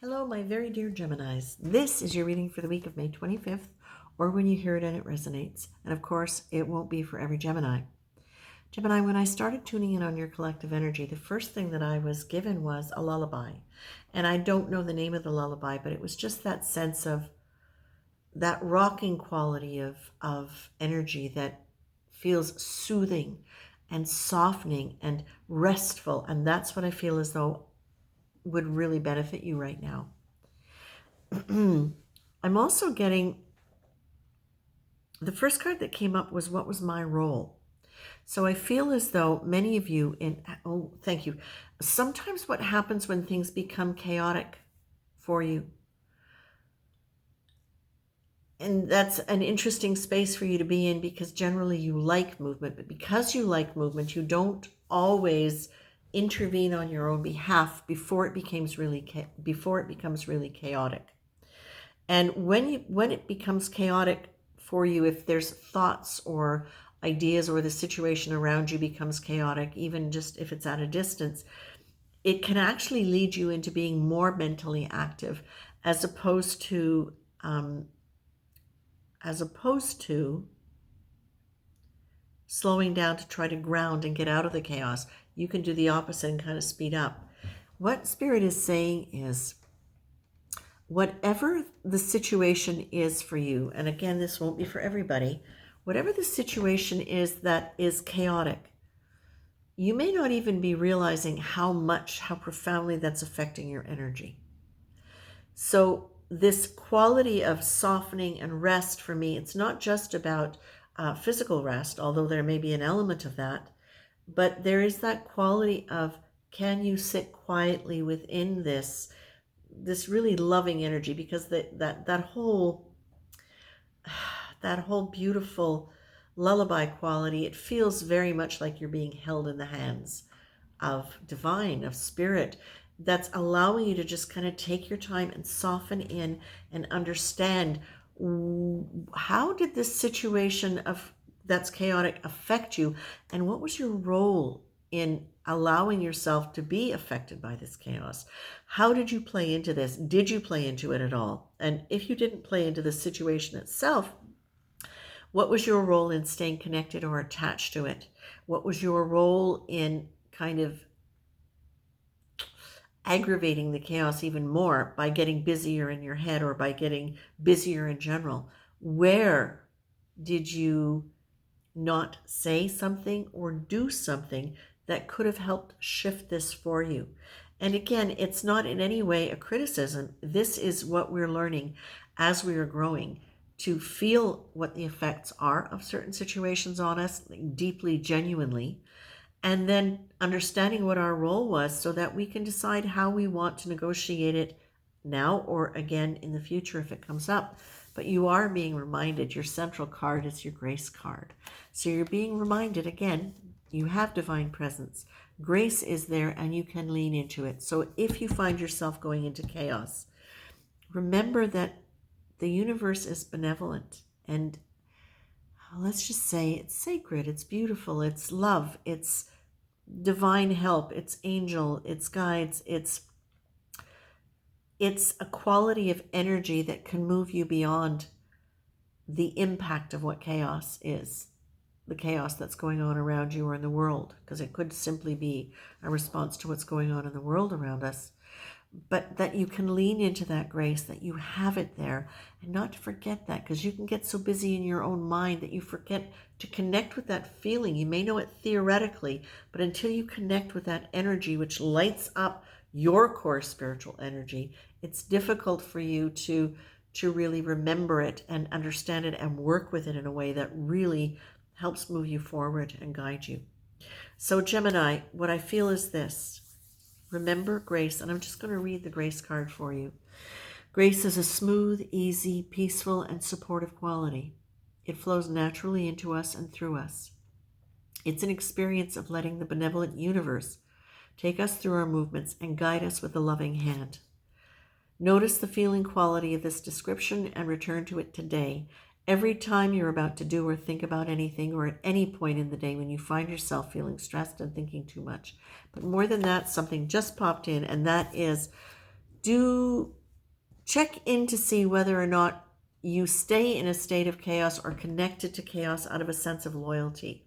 Hello, my very dear Geminis. This is your reading for the week of May 25th, or when you hear it and it resonates. And of course, it won't be for every Gemini. Gemini, when I started tuning in on your collective energy, the first thing that I was given was a lullaby. And I don't know the name of the lullaby, but it was just that sense of that rocking quality of energy that feels soothing and softening and restful. And that's what I feel as though would really benefit you right now. I'm also getting, the first card that came up was, what was my role? So I feel as though many of you thank you. Sometimes what happens when things become chaotic for you, and that's an interesting space for you to be in, because generally you like movement, but because you like movement, you don't always intervene on your own behalf before it becomes really chaotic. And when it becomes chaotic for you, if there's thoughts or ideas, or the situation around you becomes chaotic, even just if it's at a distance, it can actually lead you into being more mentally active, as opposed to slowing down to try to ground and get out of the chaos. You can do the opposite and kind of speed up. What Spirit is saying is, whatever the situation is for you, and again, this won't be for everybody, whatever the situation is that is chaotic, you may not even be realizing how profoundly that's affecting your energy. So this quality of softening and rest, for me, it's not just about physical rest, although there may be an element of that, but there is that quality of, can you sit quietly within this really loving energy? Because that whole beautiful lullaby quality, it feels very much like you're being held in the hands of divine, of spirit, that's allowing you to just kind of take your time and soften in and understand, how did this situation that's chaotic affect you, and what was your role in allowing yourself to be affected by this chaos? How did you play into this? Did you play into it at all? And if you didn't play into the situation itself, what was your role in staying connected or attached to it? What was your role in kind of aggravating the chaos even more by getting busier in your head, or by getting busier in general? Where did you not say something or do something that could have helped shift this for you? And again, it's not in any way a criticism. This is what we're learning as we are growing, to feel what the effects are of certain situations on us, like, deeply, genuinely, and then understanding what our role was, so that we can decide how we want to negotiate it now, or again in the future if it comes up. But you are being reminded, your central card is your grace card. So you're being reminded, again, you have divine presence. Grace is there and you can lean into it. So if you find yourself going into chaos, remember that the universe is benevolent, and let's just say it's sacred, it's beautiful, it's love, it's divine help, it's angel, it's guides, it's a quality of energy that can move you beyond the impact of what chaos is, the chaos that's going on around you or in the world, because it could simply be a response to what's going on in the world around us. But that you can lean into that grace, that you have it there, and not to forget that, because you can get so busy in your own mind that you forget to connect with that feeling. You may know it theoretically, but until you connect with that energy which lights up your core spiritual energy, it's difficult for you to really remember it and understand it and work with it in a way that really helps move you forward and guide you. So Gemini, what I feel is this. Remember grace, and I'm just going to read the grace card for you. Grace is a smooth, easy, peaceful, and supportive quality. It flows naturally into us and through us. It's an experience of letting the benevolent universe take us through our movements and guide us with a loving hand. Notice the feeling quality of this description and return to it today. Every time you're about to do or think about anything, or at any point in the day when you find yourself feeling stressed and thinking too much. But more than that, something just popped in, and that is, do Check in to see whether or not you stay in a state of chaos or connected to chaos out of a sense of loyalty.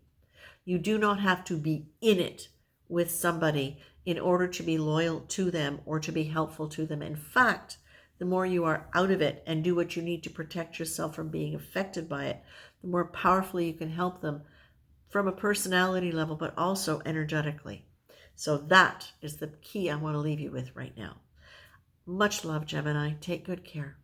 You do not have to be in it with somebody in order to be loyal to them or to be helpful to them. In fact, the more you are out of it and do what you need to protect yourself from being affected by it, the more powerfully you can help them from a personality level, but also energetically. So that is the key I want to leave you with right now. Much love, Gemini. Take good care.